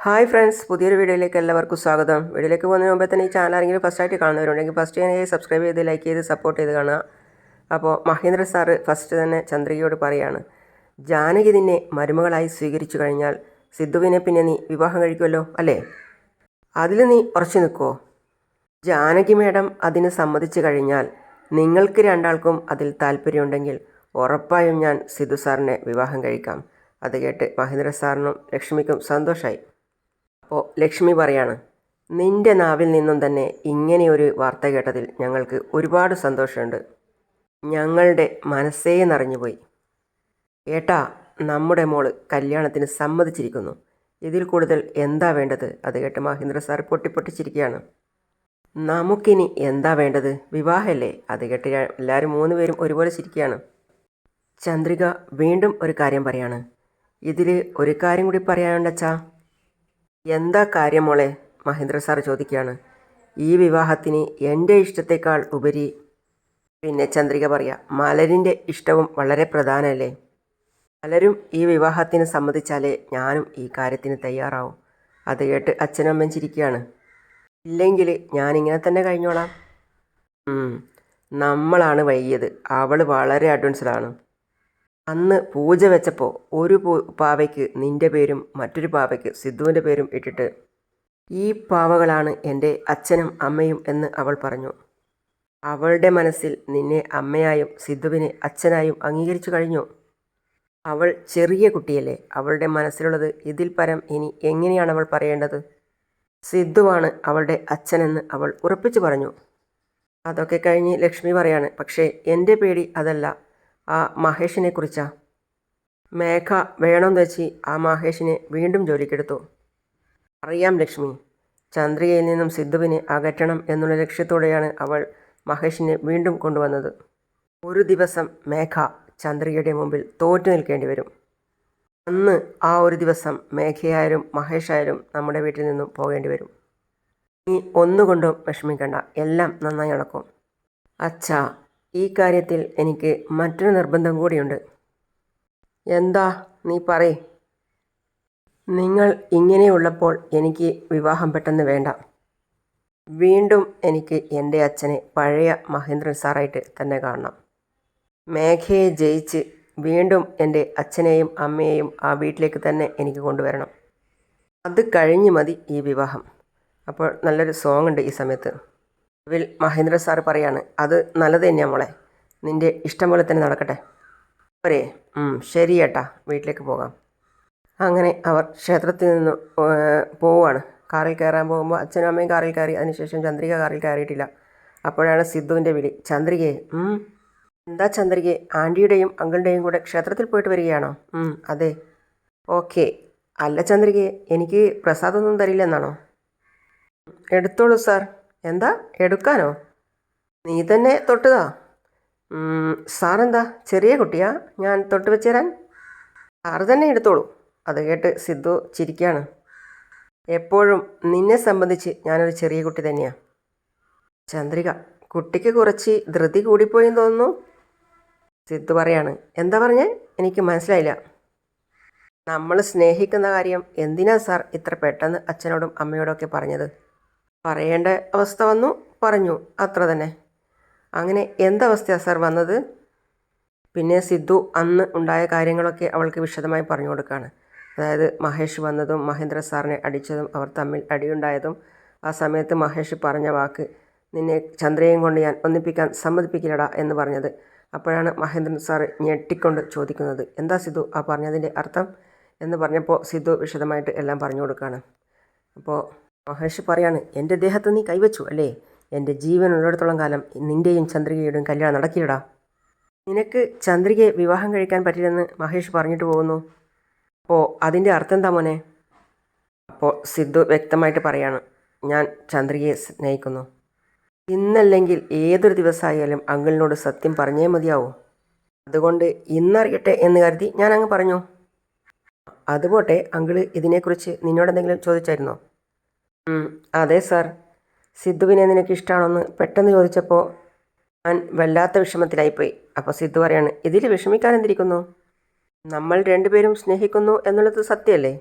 Hi friends, പുതിയൊരു വീഡിയോയിലേക്ക് എല്ലാവർക്കും സ്വാഗതം. വീഡിയോയിലേക്ക് പോകുന്നതിന് മുമ്പേ തന്നെ ഈ ചാനൽ ആരെങ്കിലും ഫസ്റ്റായിട്ട് കാണുന്നവരുണ്ടെങ്കിൽ ഫസ്റ്റ് തന്നെ സബ്സ്ക്രൈബ് ചെയ്ത് ലൈക്ക് ചെയ്ത് സപ്പോർട്ട് ചെയ്ത് കാണുക. അപ്പോൾ മഹേന്ദ്ര സാറ് ഫസ്റ്റ് തന്നെ ചന്ദ്രികയോട് പറയാണ്, ജാനകി നിന്നെ മരുമകളായി സ്വീകരിച്ചു കഴിഞ്ഞാൽ സിദ്ധുവിനെ പിന്നെ നീ വിവാഹം കഴിക്കുമല്ലോ അല്ലേ? അതിൽ നീ ഉറച്ചു നിൽക്കുമോ? ജാനകി മേഡം അതിന് സമ്മതിച്ചു കഴിഞ്ഞാൽ നിങ്ങൾക്ക് രണ്ടാൾക്കും അതിൽ താല്പര്യമുണ്ടെങ്കിൽ ഉറപ്പായും ഞാൻ സിദ്ധു സാറിനെ വിവാഹം കഴിക്കാം. അത് കേട്ട് മഹേന്ദ്ര സാറിനും ലക്ഷ്മിക്കും സന്തോഷമായി. അപ്പോൾ ലക്ഷ്മി പറയാണ്, നിൻ്റെ നാവിൽ നിന്നും തന്നെ ഇങ്ങനെയൊരു വാർത്ത കേട്ടതിൽ ഞങ്ങൾക്ക് ഒരുപാട് സന്തോഷമുണ്ട്. ഞങ്ങളുടെ മനസ്സേ നിറഞ്ഞുപോയി. ഏട്ടാ, നമ്മുടെ മോള് കല്യാണത്തിന് സമ്മതിച്ചിരിക്കുന്നു. ഇതിൽ കൂടുതൽ എന്താ വേണ്ടത്? അത് കേട്ട് മഹേന്ദ്ര സാർ പൊട്ടിപ്പൊട്ടിച്ചിരിക്കുകയാണ്. നമുക്കിനി എന്താ വേണ്ടത്? വിവാഹമല്ലേ? അത് കേട്ട് എല്ലാവരും 3 പേരും ഒരുപോലെ ചിരിക്കുകയാണ്. ചന്ദ്രിക വീണ്ടും ഒരു കാര്യം പറയാണ്, ഇതിൽ ഒരു കാര്യം കൂടി പറയാനുണ്ടച്ചാ. എന്താ കാര്യം മോളെ? മഹേന്ദ്ര സാർ ചോദിക്കുകയാണ്. ഈ വിവാഹത്തിന് എൻ്റെ ഇഷ്ടത്തേക്കാൾ ഉപരി പിന്നെ ചന്ദ്രിക പറയാം, മലരിൻ്റെ ഇഷ്ടവും വളരെ പ്രധാനമല്ലേ? മലരും ഈ വിവാഹത്തിന് സമ്മതിച്ചാലേ ഞാനും ഈ കാര്യത്തിന് തയ്യാറാവും. അത് കേട്ട് അച്ഛനും അമ്മയും ചിരിക്കുകയാണ്. ഇല്ലെങ്കിൽ ഞാനിങ്ങനെ തന്നെ കഴിഞ്ഞോളാം. നമ്മളാണ് വൈകിയത്. അവൾ വളരെ അഡ്വാൻസ്ഡാണ്. അന്ന് പൂജ വെച്ചപ്പോൾ ഒരു പാവയ്ക്ക് നിൻ്റെ പേരും മറ്റൊരു പാവയ്ക്ക് സിദ്ധുവിൻ്റെ പേരും ഇട്ടിട്ട് ഈ പാവകളാണ് എൻ്റെ അച്ഛനും അമ്മയും എന്ന് അവൾ പറഞ്ഞു. അവളുടെ മനസ്സിൽ നിന്നെ അമ്മയായും സിദ്ധുവിനെ അച്ഛനായും അംഗീകരിച്ചു കഴിഞ്ഞു. അവൾ ചെറിയ കുട്ടിയല്ലേ? അവളുടെ മനസ്സിലുള്ളത് ഇതിൽ പരം ഇനി എങ്ങനെയാണ് അവൾ പറയേണ്ടത്? സിദ്ധുവാണ് അവളുടെ അച്ഛനെന്ന് അവൾ ഉറപ്പിച്ചു പറഞ്ഞു. അതൊക്കെ കഴിഞ്ഞ് ലക്ഷ്മി പറയാണ്, പക്ഷേ എൻ്റെ പേടി അതല്ല, ആ മഹേഷിനെ കുറിച്ചാ. മേഘ വേണമെന്ന് വെച്ച് ആ മഹേഷിനെ വീണ്ടും ജോലിക്കെടുത്തു. അറിയാം ലക്ഷ്മി, ചന്ദ്രികയിൽ നിന്നും സിദ്ധുവിനെ അകറ്റണം എന്നുള്ള ലക്ഷ്യത്തോടെയാണ് അവൾ മഹേഷിനെ വീണ്ടും കൊണ്ടുവന്നത്. ഒരു ദിവസം മേഘ ചന്ദ്രികയുടെ മുമ്പിൽ തോറ്റു നിൽക്കേണ്ടി വരും. അന്ന് ആ ഒരു ദിവസം മേഘയായാലും മഹേഷായാലും നമ്മുടെ വീട്ടിൽ നിന്നും പോകേണ്ടി വരും. നീ ഒന്നുകൊണ്ടും വിഷമിക്കണ്ട, എല്ലാം നന്നായി നടക്കും. അച്ഛാ, ഈ കാര്യത്തിൽ എനിക്ക് മറ്റൊരു നിർബന്ധം കൂടിയുണ്ട്. എന്താ? നീ പറയ്. നിങ്ങൾ ഇങ്ങനെയുള്ളപ്പോൾ എനിക്ക് വിവാഹം പെട്ടെന്ന് വേണ്ട. വീണ്ടും എനിക്ക് എൻ്റെ അച്ഛനെ പഴയ മഹേന്ദ്രൻ സാറായിട്ട് തന്നെ കാണണം. മേഘയെ ജയിച്ച് വീണ്ടും എൻ്റെ അച്ഛനെയും അമ്മയെയും ആ വീട്ടിലേക്ക് തന്നെ എനിക്ക് കൊണ്ടുവരണം. അത് കഴിഞ്ഞ് മതി ഈ വിവാഹം. അപ്പോൾ നല്ലൊരു സോങ് ഉണ്ട് ഈ സമയത്ത്. അതിൽ മഹേന്ദ്ര സാർ പറയാണ്, അത് നല്ലത് തന്നെയാണ് മോളെ, നിൻ്റെ ഇഷ്ടം പോലെ തന്നെ നടക്കട്ടെ. പോരേ? ശരി ഏട്ടാ, വീട്ടിലേക്ക് പോകാം. അങ്ങനെ അവർ ക്ഷേത്രത്തിൽ നിന്ന് പോവുകയാണ്. കാറിൽ കയറാൻ പോകുമ്പോൾ അച്ഛനും അമ്മയും കാറിൽ കയറി. അതിനുശേഷം ചന്ദ്രിക കാറിൽ കയറിയിട്ടില്ല. അപ്പോഴാണ് സിദ്ധുവിൻ്റെ വിളി, ചന്ദ്രികയെ. എന്താ ചന്ദ്രികയെ? ആൻറ്റിയുടെയും അങ്കിളുടെയും കൂടെ ക്ഷേത്രത്തിൽ പോയിട്ട് വരികയാണോ? അതെ. ഓക്കെ. അല്ല ചന്ദ്രികയെ, എനിക്ക് പ്രസാദമൊന്നും തരില്ലെന്നാണോ? എടുത്തോളൂ സാർ. എന്താ എടുക്കാനോ? നീ തന്നെ തൊട്ടുതാ. സാറെന്താ ചെറിയ കുട്ടിയാ? ഞാൻ തൊട്ട് വെച്ച് തരാൻ? സാറ് തന്നെ എടുത്തോളൂ. അത് കേട്ട് സിദ്ധു ചിരിക്കുകയാണ്. എപ്പോഴും നിന്നെ സംബന്ധിച്ച് ഞാനൊരു ചെറിയ കുട്ടി തന്നെയാണ്. ചന്ദ്രിക, കുട്ടിക്ക് കുറച്ച് ധൃതി കൂടിപ്പോയെന്ന് തോന്നുന്നു. സിദ്ധു പറയാണ്, എന്താ പറഞ്ഞേ? എനിക്ക് മനസ്സിലായില്ല. നമ്മൾ സ്നേഹിക്കുന്ന കാര്യം എന്തിനാ സാർ ഇത്ര പെട്ടെന്ന് അച്ഛനോടും അമ്മയോടൊക്കെ പറഞ്ഞത്? പറയേണ്ട അവസ്ഥ വന്നു, പറഞ്ഞു, അത്ര തന്നെ. അങ്ങനെ എന്തവസ്ഥയാണ് സാർ വന്നത്? പിന്നെ സിദ്ധു അന്ന് ഉണ്ടായ കാര്യങ്ങളൊക്കെ അവൾക്ക് വിശദമായി പറഞ്ഞു കൊടുക്കുകയാണ്. അതായത് മഹേഷ് വന്നതും മഹേന്ദ്ര സാറിനെ അടിച്ചതും അവർ തമ്മിൽ അടിയുണ്ടായതും ആ സമയത്ത് മഹേഷ് പറഞ്ഞ വാക്ക്, നിന്നെ ചന്ദ്രയും കൊണ്ട് ഞാൻ ഒന്നിപ്പിക്കാൻ സമ്മതിപ്പിക്കില്ലടാ എന്ന് പറഞ്ഞത്. അപ്പോഴാണ് മഹേന്ദ്രൻ സാറ് ഞെട്ടിക്കൊണ്ട് ചോദിക്കുന്നത്, എന്താ സിദ്ധു ആ പറഞ്ഞതിൻ്റെ അർത്ഥം എന്ന് പറഞ്ഞപ്പോൾ സിദ്ധു വിശദമായിട്ട് എല്ലാം പറഞ്ഞു കൊടുക്കുകയാണ്. അപ്പോൾ മഹേഷ് പറയാണ്, എൻ്റെ ദേഹത്ത് നീ കൈവച്ചു അല്ലേ? എൻ്റെ ജീവൻ ഉള്ളിടത്തോളം കാലം നിൻ്റെയും ചന്ദ്രികയുടെയും കല്യാണം നടക്കില്ലടാ. നിനക്ക് ചന്ദ്രികയെ വിവാഹം കഴിക്കാൻ പറ്റില്ലെന്ന് മഹേഷ് പറഞ്ഞിട്ട് പോകുന്നു. അപ്പോൾ അതിൻ്റെ അർത്ഥം എന്താ മോനെ? അപ്പോൾ സിദ്ധു വ്യക്തമായിട്ട് പറയാണ്, ഞാൻ ചന്ദ്രികയെ സ്നേഹിക്കുന്നു. ഇന്നല്ലെങ്കിൽ ഏതൊരു ദിവസമായാലും അങ്കിളിനോട് സത്യം പറഞ്ഞേ മതിയാവൂ. അതുകൊണ്ട് ഇന്നറിയട്ടെ എന്ന് കരുതി ഞാൻ അങ്ങ് പറഞ്ഞു. അതുപോട്ടെ, അങ്കിള് ഇതിനെക്കുറിച്ച് നിന്നോടെന്തെങ്കിലും ചോദിച്ചായിരുന്നോ? അതെ സാർ. സിദ്ധുവിനെ നിനക്ക് ഇഷ്ടമാണോന്ന് പെട്ടെന്ന് ചോദിച്ചപ്പോൾ ഞാൻ വല്ലാത്ത വിഷമത്തിലായിപ്പോയി. അപ്പോൾ സിദ്ധു പറയാണ്, ഇതിൽ വിഷമിക്കാൻ എന്തിരിക്കുന്നു? നമ്മൾ രണ്ടുപേരും സ്നേഹിക്കുന്നു എന്നുള്ളത് സത്യമല്ലേ?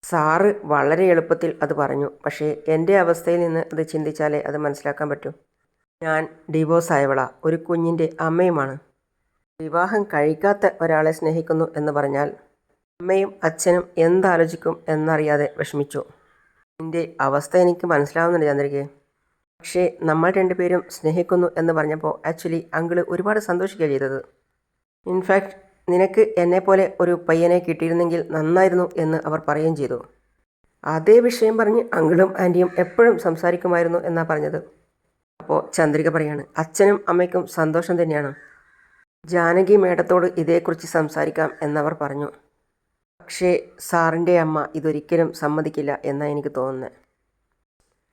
സാറ് വളരെ എളുപ്പത്തിൽ അത് പറഞ്ഞു. പക്ഷേ എൻ്റെ അവസ്ഥയിൽ നിന്ന് അത് ചിന്തിച്ചാലേ അത് മനസ്സിലാക്കാൻ പറ്റൂ. ഞാൻ ഡിവോഴ്സ് ആയവളാ, ഒരു കുഞ്ഞിൻ്റെ അമ്മയുമാണ്. വിവാഹം കഴിക്കാത്ത ഒരാളെ സ്നേഹിക്കുന്നു എന്ന് പറഞ്ഞാൽ അമ്മയും അച്ഛനും എന്താലോചിക്കും എന്നറിയാതെ വിഷമിച്ചു. നിൻ്റെ അവസ്ഥ എനിക്ക് മനസ്സിലാവുന്നുണ്ട് ചന്ദ്രികയെ. പക്ഷേ നമ്മൾ രണ്ടുപേരും സ്നേഹിക്കുന്നു എന്ന് പറഞ്ഞപ്പോൾ ആക്ച്വലി അങ്കിള് ഒരുപാട് സന്തോഷിക്കുക ചെയ്തത്. ഇൻഫാക്റ്റ് നിനക്ക് എന്നെപ്പോലെ ഒരു പയ്യനെ കിട്ടിയിരുന്നെങ്കിൽ നന്നായിരുന്നു എന്ന് അവർ പറയുകയും ചെയ്തു. അതേ വിഷയം പറഞ്ഞ് അങ്കിളും ആൻറ്റിയും എപ്പോഴും സംസാരിക്കുമായിരുന്നു എന്നാണ് പറഞ്ഞത്. അപ്പോൾ ചന്ദ്രിക പറയാണ്, അച്ഛനും അമ്മയ്ക്കും സന്തോഷം തന്നെയാണ്. ജാനകി മേഡത്തോട് ഇതേക്കുറിച്ച് സംസാരിക്കാം എന്നവർ പറഞ്ഞു. പക്ഷേ സാറിൻ്റെ അമ്മ ഇതൊരിക്കലും സമ്മതിക്കില്ല എന്നാണ് എനിക്ക് തോന്നുന്നത്.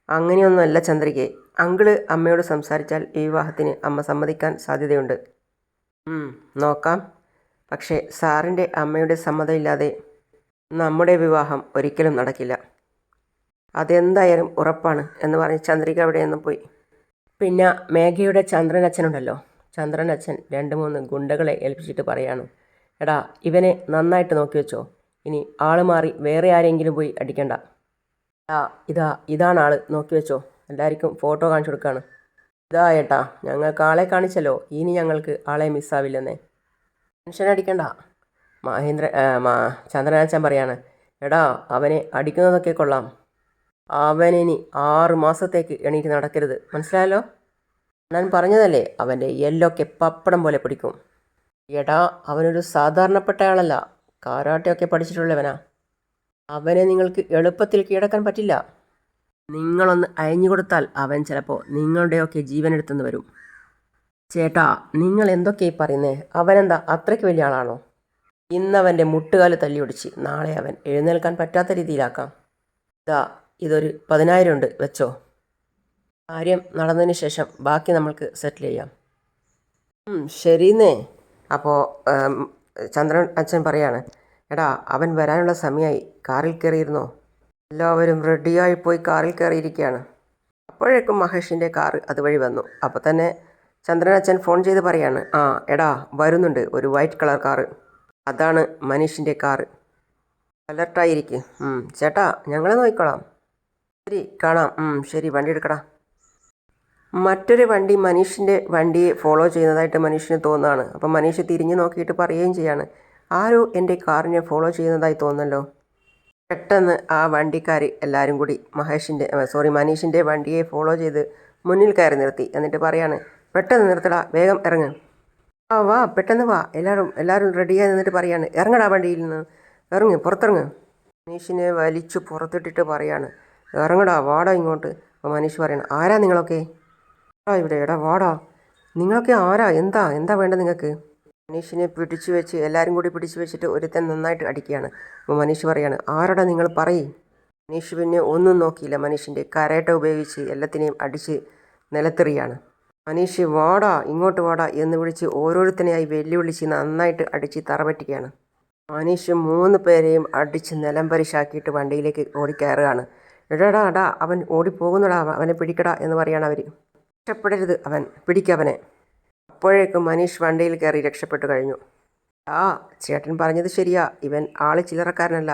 അങ്ങനെയൊന്നുമല്ല ചന്ദ്രികയെ, അങ്കിള് അമ്മയോട് സംസാരിച്ചാൽ ഈ വിവാഹത്തിന് അമ്മ സമ്മതിക്കാൻ സാധ്യതയുണ്ട്. നോക്കാം. പക്ഷേ സാറിൻ്റെ അമ്മയുടെ സമ്മതമില്ലാതെ നമ്മുടെ വിവാഹം ഒരിക്കലും നടക്കില്ല. അതെന്തായാലും ഉറപ്പാണ് എന്ന് പറഞ്ഞ് ചന്ദ്രിക അവിടെ നിന്നും പോയി. പിന്നെ മേഘയുടെ ചന്ദ്രനച്ഛനുണ്ടല്ലോ, ചന്ദ്രനച്ഛൻ 2-3 ഗുണ്ടകളെ ഏൽപ്പിച്ചിട്ട് പറയാണ്, എടാ ഇവനെ നന്നായിട്ട് നോക്കി വെച്ചോ, ഇനി ആൾ മാറി വേറെ ആരെങ്കിലും പോയി അടിക്കണ്ട. ഇതാണ് ആൾ, നോക്കി വെച്ചോ. എല്ലാവർക്കും ഫോട്ടോ കാണിച്ചു കൊടുക്കുകയാണ്. ഇതാ ഏട്ടാ, ഞങ്ങൾക്ക് ആളെ കാണിച്ചല്ലോ, ഇനി ഞങ്ങൾക്ക് ആളെ മിസ്സാവില്ലെന്നേ. ടെൻഷൻ അടിക്കണ്ട. ചന്ദ്രനാച്ചൻ പറയാണ്, എടാ അവനെ അടിക്കുന്നതൊക്കെ കൊള്ളാം, അവനിനി 6 മാസത്തേക്ക് എണീറ്റ് നടക്കരുത്, മനസ്സിലായല്ലോ? ഞാൻ പറഞ്ഞതല്ലേ, അവൻ്റെ എല്ലൊക്കെ പപ്പടം പോലെ പിടിക്കും. എടാ അവനൊരു സാധാരണപ്പെട്ട ആളല്ല, കാരാട്ടയൊക്കെ പഠിച്ചിട്ടുള്ളവനാ. അവനെ നിങ്ങൾക്ക് എളുപ്പത്തിൽ കീഴടക്കാൻ പറ്റില്ല. നിങ്ങളൊന്ന് അയഞ്ഞു കൊടുത്താൽ അവൻ ചിലപ്പോൾ നിങ്ങളുടെയൊക്കെ ജീവനെടുത്തെന്ന് വരും. ചേട്ടാ നിങ്ങൾ എന്തൊക്കെയായി പറയുന്നേ? അവനെന്താ അത്രയ്ക്ക് വലിയ ആളാണോ? ഇന്നവൻ്റെ മുട്ടുകാല് തല്ലിയൊടിച്ച് നാളെ അവൻ എഴുന്നേൽക്കാൻ പറ്റാത്ത രീതിയിലാക്കാം. ഇതൊരു 10,000 ഉണ്ട്, വെച്ചോ. കാര്യം നടന്നതിന് ശേഷം ബാക്കി നമ്മൾക്ക് സെറ്റിൽ ചെയ്യാം. ശരിയെന്നേ. അപ്പോൾ ചന്ദ്രൻ അച്ഛൻ പറയാണ്, എടാ അവൻ വരാനുള്ള സമയമായി, കാറിൽ കയറിയിരുന്നോ? എല്ലാവരും റെഡിയായി പോയി കാറിൽ കയറിയിരിക്കുകയാണ്. അപ്പോഴേക്കും മഹേഷിൻ്റെ കാറ് അതുവഴി വന്നു. അപ്പോൾ തന്നെ ചന്ദ്രൻ അച്ഛൻ ഫോൺ ചെയ്ത് പറയാണ്, എടാ വരുന്നുണ്ട് ഒരു വൈറ്റ് കളർ കാറ്, അതാണ് മനീഷിൻ്റെ കാറ്, അലർട്ടായിരിക്കും. ചേട്ടാ ഞങ്ങളെ നോക്കിക്കോളാം. ശരി കാണാം. ശരി വണ്ടി എടുക്കടാ. മറ്റൊരു വണ്ടി മനീഷിൻ്റെ വണ്ടിയെ ഫോളോ ചെയ്യുന്നതായിട്ട് മനീഷിന് തോന്നുകയാണ്. അപ്പം മനീഷ് തിരിഞ്ഞു നോക്കിയിട്ട് പറയുകയും ചെയ്യാണ്, ആരോ എൻ്റെ കാറിനെ ഫോളോ ചെയ്യുന്നതായി തോന്നല്ലോ. പെട്ടെന്ന് ആ വണ്ടിക്കാർ എല്ലാവരും കൂടി മനീഷിൻ്റെ വണ്ടിയെ ഫോളോ ചെയ്ത് മുന്നിൽ കയറി നിർത്തി. എന്നിട്ട് പറയാണ്, പെട്ടെന്ന് നിർത്തടാ, വേഗം ഇറങ്ങ്. വാ പെട്ടെന്ന് വാ, എല്ലാവരും റെഡിയായി നിന്നിട്ട് പറയാണ്, ഇറങ്ങടാ വണ്ടിയിൽ നിന്ന്, പുറത്തിറങ്ങ്. മനീഷിനെ വലിച്ചു പുറത്തിട്ടിട്ട് പറയാണ്, ഇറങ്ങടാ, വാടാ ഇങ്ങോട്ട്. അപ്പോൾ മനീഷ് പറയണം, ആരാ നിങ്ങളൊക്കെ? ഇവിടെ എടാ വാടാ, നിങ്ങളൊക്കെ ആരാ? എന്താ വേണ്ടത് നിങ്ങൾക്ക്? മനീഷിനെ പിടിച്ചു വെച്ച് എല്ലാവരും കൂടി പിടിച്ചു വെച്ചിട്ട് ഒരുത്തൻ നന്നായിട്ട് അടിക്കുകയാണ്. അപ്പോൾ മനീഷ് പറയാണ്, ആരോടാ നിങ്ങൾ പറയും. മനീഷ് പിന്നെ ഒന്നും നോക്കിയില്ല, മനീഷിൻ്റെ കരാട്ട ഉപയോഗിച്ച് എല്ലാത്തിനെയും അടിച്ച് നിലത്തെറിയാണ്. മനീഷ് വാടാ ഇങ്ങോട്ട് വാടാ എന്ന് വിളിച്ച് ഓരോരുത്തനെയായി വെല്ലുവിളിച്ച് നന്നായിട്ട് അടിച്ച് തറപറ്റിക്കുകയാണ്. മനീഷ് 3 പേരെയും അടിച്ച് നിലംപരിശാക്കിയിട്ട് വണ്ടിയിലേക്ക് ഓടിക്കയറുകയാണ്. എടാ അവൻ ഓടിപ്പോകുന്നടാ, അവനെ പിടിക്കടാ എന്ന് പറയാണ് അവർ. രക്ഷപ്പെടരുത്, പിടിക്കവനെ. അപ്പോഴേക്കും മനീഷ് വണ്ടിയിൽ കയറി രക്ഷപ്പെട്ടു കഴിഞ്ഞു. ചേട്ടൻ പറഞ്ഞത് ശരിയാ, ഇവൻ ആള് ചില്ലറക്കാരനല്ല.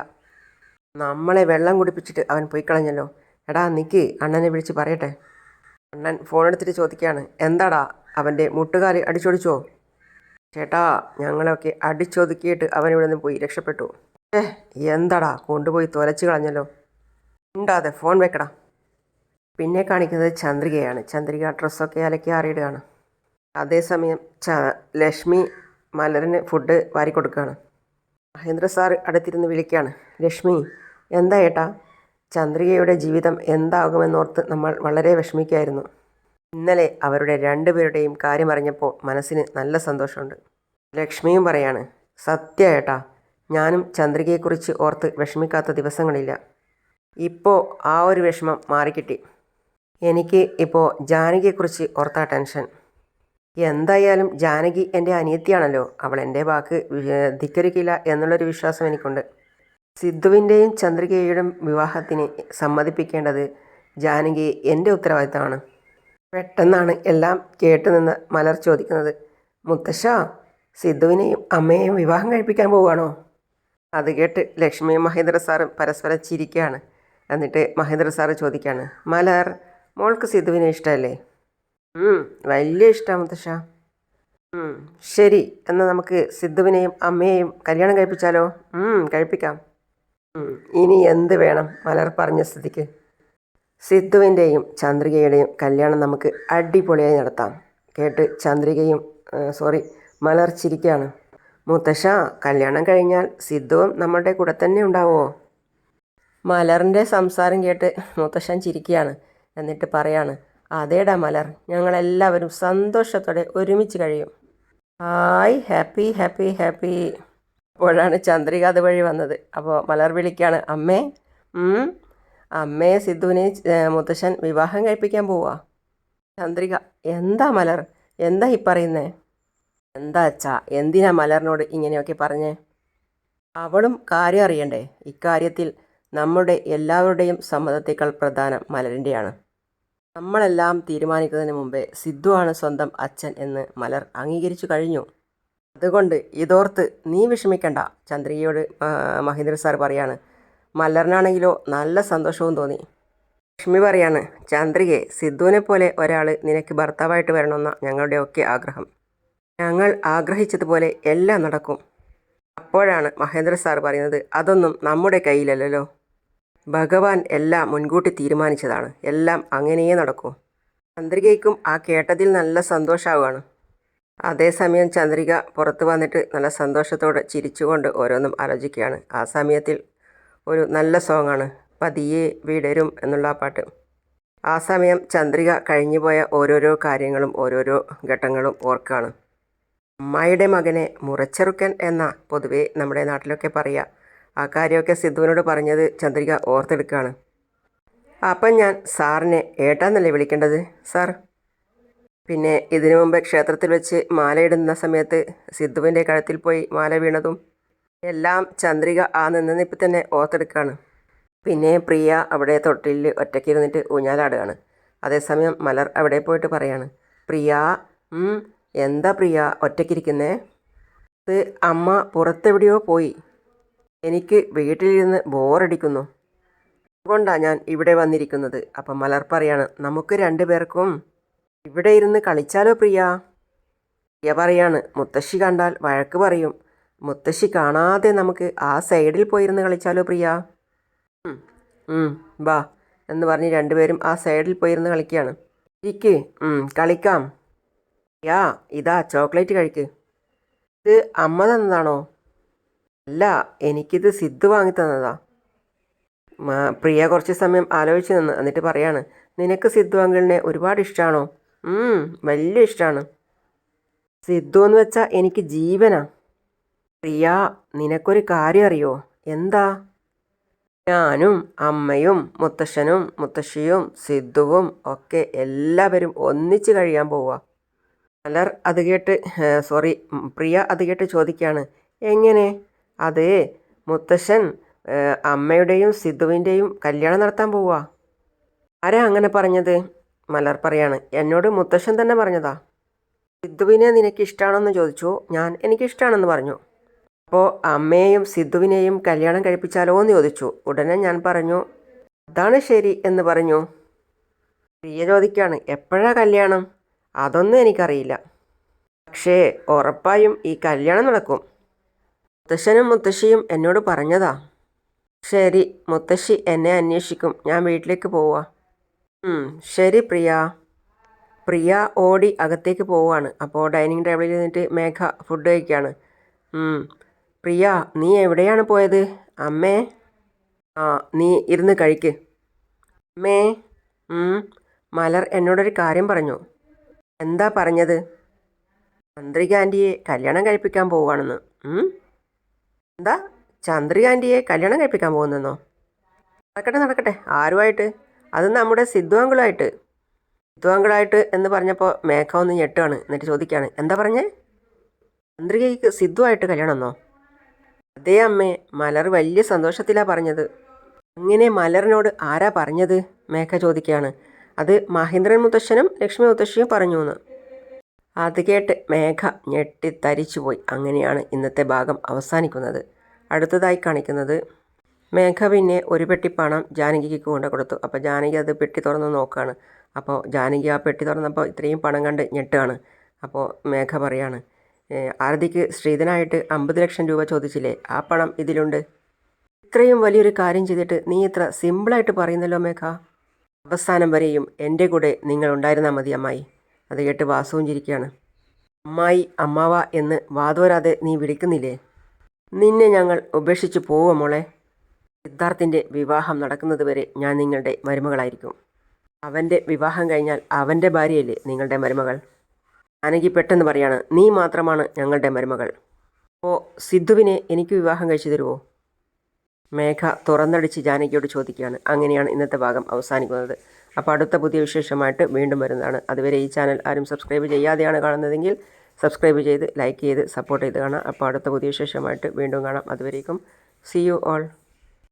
നമ്മളെ വെള്ളം കുടിപ്പിച്ചിട്ട് അവൻ പോയി കളഞ്ഞല്ലോ. എടാ നിക്ക്, അണ്ണനെ വിളിച്ച് പറയട്ടെ. അണ്ണൻ ഫോണെടുത്തിട്ട് ചോദിക്കുകയാണ്, എന്താടാ അവൻ്റെ മുട്ടുകാല് അടിച്ചോടിച്ചോ? ചേട്ടാ ഞങ്ങളെയൊക്കെ അടിച്ചൊതുക്കിയിട്ട് അവനിവിടെ നിന്ന് പോയി രക്ഷപ്പെട്ടു. എന്താടാ കൊണ്ടുപോയി തൊലച്ച് കളഞ്ഞല്ലോ. ഉണ്ടാതെ ഫോൺ വെക്കടാ. പിന്നെ കാണിക്കുന്നത് ചന്ദ്രികയാണ്. ചന്ദ്രിക ഡ്രസ്സൊക്കെ അലക്കി ആറിയിടുകയാണ്. അതേസമയം ലക്ഷ്മി മലറിന് ഫുഡ് വാരി കൊടുക്കുകയാണ്. മഹേന്ദ്ര സാറ് അടുത്തിരുന്ന് വിളിക്കുകയാണ്, ലക്ഷ്മി എന്താ ഏട്ടാ? ചന്ദ്രികയുടെ ജീവിതം എന്താകുമെന്നോർത്ത് നമ്മൾ വളരെ വിഷമിക്കുകയായിരുന്നു. ഇന്നലെ അവരുടെ 2 പേരുടെയും കാര്യം അറിഞ്ഞപ്പോൾ മനസ്സിന് നല്ല സന്തോഷമുണ്ട്. ലക്ഷ്മിയും പറയാണ്, സത്യ ഏട്ടാ, ഞാനും ചന്ദ്രികയെക്കുറിച്ച് ഓർത്ത് വിഷമിക്കാത്ത ദിവസങ്ങളില്ല. ഇപ്പോൾ ആ ഒരു വിഷമം മാറിക്കിട്ടി. എനിക്ക് ഇപ്പോൾ ജാനകിയെക്കുറിച്ച് ഓർത്താ ടെൻഷൻ. എന്തായാലും ജാനകി എൻ്റെ അനിയത്തിയാണല്ലോ, അവൾ എൻ്റെ വാക്ക് ധിക്കരിക്കില്ല എന്നുള്ളൊരു വിശ്വാസം എനിക്കുണ്ട്. സിദ്ധുവിൻ്റെയും ചന്ദ്രികയുടെയും വിവാഹത്തിന് സമ്മതിപ്പിക്കേണ്ടത് ജാനകി എൻ്റെ ഉത്തരവാദിത്തമാണ്. പെട്ടെന്നാണ് എല്ലാം കേട്ടുനിന്ന് മലർ ചോദിക്കുന്നത്, മുത്തശ്ശ സിദ്ധുവിനെയും അമ്മയെയും വിവാഹം കഴിപ്പിക്കാൻ പോവുകയാണോ? അത് കേട്ട് ലക്ഷ്മിയും മഹേന്ദ്ര സാറും പരസ്പരം ചിരിക്കുകയാണ്. എന്നിട്ട് മഹേന്ദ്ര സാറ് ചോദിക്കുകയാണ്, മലർ, മോൾക്ക് സിദ്ധുവിനെ ഇഷ്ടമല്ലേ? വലിയ ഇഷ്ടമാണ് മുത്തശ്ശ. ശരി, എന്നാൽ നമുക്ക് സിദ്ധുവിനെയും അമ്മയെയും കല്യാണം കഴിപ്പിച്ചാലോ? കഴിപ്പിക്കാം. ഇനി എന്ത് വേണം മലർ പറഞ്ഞ സ്ഥിതിക്ക്. സിദ്ധുവിൻ്റെയും ചന്ദ്രികയുടെയും കല്യാണം നമുക്ക് അടിപൊളിയായി നടത്താം. കേട്ട് ചന്ദ്രികയും മലർ ചിരിക്കുകയാണ്. മുത്തശ്ശ, കല്യാണം കഴിഞ്ഞാൽ സിദ്ധുവും നമ്മളുടെ കൂടെ തന്നെ ഉണ്ടാവുമോ? മലറിൻ്റെ സംസാരം കേട്ട് മുത്തശ്ശൻ ചിരിക്കുകയാണ്. എന്നിട്ട് പറയാണ്, അതേടാ മലർ, ഞങ്ങളെല്ലാവരും സന്തോഷത്തോടെ ഒരുമിച്ച് കഴിയും. Hi, happy happy happy. അപ്പോഴാണ് ചന്ദ്രിക അതുവഴി വന്നത്. അപ്പോൾ മലർ വിളിക്കുകയാണ്, അമ്മേ. അമ്മയെ സിദ്ധുവിനെ മുത്തശ്ശൻ വിവാഹം കഴിപ്പിക്കാൻ പോവാ. ചന്ദ്രിക, എന്താ മലർ, എന്താ ഈ പറയുന്നേ? എന്താ അച്ഛാ, എന്തിനാ മലറിനോട് ഇങ്ങനെയൊക്കെ പറഞ്ഞേ? അവളും കാര്യം അറിയണ്ടേ? ഇക്കാര്യത്തിൽ നമ്മുടെ എല്ലാവരുടെയും സമ്മതത്തേക്കാൾ പ്രധാനം മലരിൻ്റെയാണ്. നമ്മളെല്ലാം തീരുമാനിക്കുന്നതിന് മുമ്പേ സിദ്ധുവാണ് സ്വന്തം അച്ഛൻ എന്ന് മലർ അംഗീകരിച്ചു കഴിഞ്ഞു. അതുകൊണ്ട് ഇതോർത്ത് നീ വിഷമിക്കണ്ട, ചന്ദ്രികയോട് മഹേന്ദ്ര സാർ പറയാണ്. മലറിനാണെങ്കിലോ നല്ല സന്തോഷവും തോന്നി. ലക്ഷ്മി പറയാണ്, ചന്ദ്രികയെ, സിദ്ധുവിനെ പോലെ ഒരാൾ നിനക്ക് ഭർത്താവായിട്ട് വരണമെന്ന ഞങ്ങളുടെയൊക്കെ ആഗ്രഹം. ഞങ്ങൾ ആഗ്രഹിച്ചതുപോലെ എല്ലാം നടക്കും. അപ്പോഴാണ് മഹേന്ദ്ര സാർ പറയുന്നത്, അതൊന്നും നമ്മുടെ കയ്യിലല്ലല്ലോ. ഭഗവാൻ എല്ലാം മുൻകൂട്ടി തീരുമാനിച്ചതാണ്. എല്ലാം അങ്ങനെയേ നടക്കൂ. ചന്ദ്രികയ്ക്കും ആ കേട്ടതിൽ നല്ല സന്തോഷമാവുകയാണ്. അതേസമയം ചന്ദ്രിക പുറത്ത് വന്നിട്ട് നല്ല സന്തോഷത്തോടെ ചിരിച്ചുകൊണ്ട് ഓരോന്നും ആലോചിക്കുകയാണ്. ആ സമയത്തിൽ ഒരു നല്ല സോങ്ങാണ് പതിയെ വിടരും എന്നുള്ള ആ പാട്ട്. ആ സമയം ചന്ദ്രിക കഴിഞ്ഞുപോയ ഓരോരോ കാര്യങ്ങളും ഓരോരോ ഘട്ടങ്ങളും ഓർക്കുകയാണ്. അമ്മായിയുടെ മകനെ മുറച്ചെറുക്കൻ എന്ന പൊതുവെ നമ്മുടെ നാട്ടിലൊക്കെ പറയുക. ആ കാര്യമൊക്കെ സിദ്ധുവിനോട് പറഞ്ഞത് ചന്ദ്രിക ഓർത്തെടുക്കുകയാണ്. അപ്പം ഞാൻ സാറിനെ ഏട്ടാന്നല്ലേ വിളിക്കേണ്ടത് സാർ? പിന്നെ ഇതിനു മുമ്പ് ക്ഷേത്രത്തിൽ വെച്ച് മാലയിടുന്ന സമയത്ത് സിദ്ധുവിൻ്റെ കഴുത്തിൽ പോയി മാല വീണതും എല്ലാം ചന്ദ്രിക ആ നിന്നിപ്പ് തന്നെ ഓർത്തെടുക്കുകയാണ്. പിന്നെ പ്രിയ അവിടെ തൊട്ടിലിൽ ഒറ്റയ്ക്കിരുന്നിട്ട് ഊഞ്ഞാലാടുകയാണ്. അതേസമയം മലർ അവിടെ പോയിട്ട് പറയാണ്, പ്രിയ, എന്താ പ്രിയ ഒറ്റയ്ക്കിരിക്കുന്നേ? ഇത് അമ്മ പുറത്തെവിടെയോ പോയി. എനിക്ക് വീട്ടിലിരുന്ന് ബോറടിക്കുന്നു. അതുകൊണ്ടാണ് ഞാൻ ഇവിടെ വന്നിരിക്കുന്നത്. അപ്പം മലർ പറയാണ്, നമുക്ക് രണ്ടുപേർക്കും ഇവിടെ ഇരുന്ന് കളിച്ചാലോ പ്രിയ? പ്രിയ പറയാണ്, മുത്തശ്ശി കണ്ടാൽ വഴക്ക് പറയും. മുത്തശ്ശി കാണാതെ നമുക്ക് ആ സൈഡിൽ പോയിരുന്ന് കളിച്ചാലോ പ്രിയ? ബാ എന്ന് പറഞ്ഞ് രണ്ടുപേരും ആ സൈഡിൽ പോയിരുന്ന് കളിക്കുകയാണ്. ഇരിക്ക്, കളിക്കാം. യാ, ഇതാ ചോക്ലേറ്റ് കഴിക്ക്. ഇത് അമ്മ തന്നതാണോ? അല്ല, എനിക്കിത് സിദ്ധു വാങ്ങി തന്നതാ. പ്രിയ കുറച്ച് സമയം ആലോചിച്ച് നിന്ന് എന്നിട്ട് പറയാണ്, നിനക്ക് സിദ്ധു അങ്കിളിനെ ഒരുപാട് ഇഷ്ടമാണോ? വലിയ ഇഷ്ടമാണ്. സിദ്ധു എന്ന് വെച്ചാൽ എനിക്ക് ജീവനാ. പ്രിയ, നിനക്കൊരു കാര്യം അറിയോ? എന്താ? ഞാനും അമ്മയും മുത്തശ്ശനും മുത്തശ്ശിയും സിദ്ധുവും ഒക്കെ എല്ലാവരും ഒന്നിച്ച് കഴിയാൻ പോവുക. മലർ അത് കേട്ട് പ്രിയ അത് കേട്ട് ചോദിക്കുകയാണ്, എങ്ങനെ? അതേ, മുത്തശ്ശൻ അമ്മയുടെയും സിദ്ധുവിൻ്റെയും കല്യാണം നടത്താൻ പോവുക. ആരാ അങ്ങനെ പറഞ്ഞത്? മലർ പറയാണ്, എന്നോട് മുത്തശ്ശൻ തന്നെ പറഞ്ഞതാ. സിദ്ധുവിനെ നിനക്ക് ഇഷ്ടമാണെന്ന് ചോദിച്ചു. ഞാൻ എനിക്കിഷ്ടമാണെന്ന് പറഞ്ഞു. അപ്പോൾ അമ്മയെയും സിദ്ധുവിനെയും കല്യാണം കഴിപ്പിച്ചാലോ എന്ന് ചോദിച്ചു. ഉടനെ ഞാൻ പറഞ്ഞു അതാണ് ശരി എന്ന് പറഞ്ഞു. പ്രിയ ചോദിക്കുകയാണ്, എപ്പോഴാ കല്യാണം? അതൊന്നും എനിക്കറിയില്ല, പക്ഷേ ഉറപ്പായും ഈ കല്യാണം നടക്കും. മുത്തശ്ശനും മുത്തശ്ശിയും എന്നോട് പറഞ്ഞതാ. ശരി, മുത്തശ്ശി എന്നെ അന്വേഷിക്കും. ഞാൻ വീട്ടിലേക്ക് പോവാ. ശരി പ്രിയ. പ്രിയ ഓടി അകത്തേക്ക് പോവുകയാണ്. അപ്പോൾ ഡൈനിങ് ടേബിളിൽ നിന്നിട്ട് മേഘ ഫുഡ് കഴിക്കുകയാണ്. പ്രിയ, നീ എവിടെയാണ് പോയത്? അമ്മേ. നീ ഇരുന്ന് കഴിക്ക്. അമ്മേ. മലർ എന്നോടൊരു കാര്യം പറഞ്ഞു. എന്താ പറഞ്ഞത്? ചന്ദ്രിക ആൻറ്റിയെ കല്യാണം കഴിപ്പിക്കാൻ പോവുകയാണെന്ന്. എന്താ? ചന്ദ്രിക ആൻറ്റിയെ കല്യാണം കഴിപ്പിക്കാൻ പോകുന്നെന്നോ? നടക്കട്ടെ, ആരുമായിട്ട്? അത് നമ്മുടെ സിദ്ധു അങ്കിളായിട്ട്. സിദ്ധു അങ്കിളായിട്ട് എന്ന് പറഞ്ഞപ്പോൾ മേഘ ഒന്ന് ഞെട്ടുകയാണ്. എന്നിട്ട് ചോദിക്കുകയാണ്, എന്താ പറഞ്ഞേ? ചന്ദ്രികയ്ക്ക് സിദ്ധുവായിട്ട് കല്യാണമെന്നോ? അതേ അമ്മേ, മലർ വലിയ സന്തോഷത്തിലാണ് പറഞ്ഞത്. അങ്ങനെ മലറിനോട് ആരാ പറഞ്ഞത്? മേഘ ചോദിക്കുകയാണ്. അത് മഹേന്ദ്രൻ മുത്തശ്ശനും ലക്ഷ്മി മുത്തശ്ശിയും പറഞ്ഞു എന്ന്. അത് കേട്ട് മേഘ ഞെട്ടിത്തരിച്ചുപോയി. അങ്ങനെയാണ് ഇന്നത്തെ ഭാഗം അവസാനിക്കുന്നത്. അടുത്തതായി കാണിക്കുന്നത് മേഘ പിന്നെ ഒരു പെട്ടി പണം ജാനകിക്ക് കൊണ്ട് കൊടുത്തു. അപ്പോൾ ജാനകി അത് പെട്ടി തുറന്ന് നോക്കുകയാണ്. അപ്പോൾ ജാനകി ആ പെട്ടി തുറന്നപ്പോൾ ഇത്രയും പണം കണ്ട് ഞെട്ടുകയാണ്. അപ്പോൾ മേഘ പറയാണ്, ആരതിക്ക് ശ്രീധനായിട്ട് 50 ലക്ഷം രൂപ ചോദിച്ചില്ലേ, ആ പണം ഇതിലുണ്ട്. ഇത്രയും വലിയൊരു കാര്യം ചെയ്തിട്ട് നീ ഇത്ര സിമ്പിളായിട്ട് പറയുന്നല്ലോ മേഘ. അവസാനം വരെയും എൻ്റെ കൂടെ നിങ്ങൾ ഉണ്ടായിരുന്നാൽ മതി അമ്മായി. അത് കേട്ട് വാസുവും ചിരിക്കുകയാണ്. അമ്മായി അമ്മാവ എന്ന് വാതോരാതെ നീ വിളിക്കുന്നില്ലേ, നിന്നെ ഞങ്ങൾ ഉപേക്ഷിച്ച് പോവുക മോളെ. സിദ്ധാർത്ഥിൻ്റെ വിവാഹം നടക്കുന്നത് വരെ ഞാൻ നിങ്ങളുടെ മരുമകളായിരിക്കും. അവൻ്റെ വിവാഹം കഴിഞ്ഞാൽ അവൻ്റെ ഭാര്യയല്ലേ നിങ്ങളുടെ മരുമകൾ. ജാനകി പെട്ടെന്ന് പറയാണ്, നീ മാത്രമാണ് ഞങ്ങളുടെ മരുമകൾ. അപ്പോൾ സിദ്ധുവിനെ എനിക്ക് വിവാഹം കഴിച്ചു തരുമോ? മേഘ തുറന്നടിച്ച് ജാനകിയോട് ചോദിക്കുകയാണ്. അങ്ങനെയാണ് ഇന്നത്തെ ഭാഗം അവസാനിക്കുന്നത്. അപ്പോൾ അടുത്ത പുതിയ വിശേഷമായിട്ട് വീണ്ടും വരുന്നതാണ്. അതുവരെ ഈ ചാനൽ ആരും സബ്സ്ക്രൈബ് ചെയ്യാതെയാണ് കാണുന്നതെങ്കിൽ സബ്സ്ക്രൈബ് ചെയ്ത് ലൈക്ക് ചെയ്ത് സപ്പോർട്ട് ചെയ്ത് കാണാം. അപ്പോൾ അടുത്ത പുതിയ വിശേഷമായിട്ട് വീണ്ടും കാണാം. അതുവരേക്കും സീ യു ഓൾ.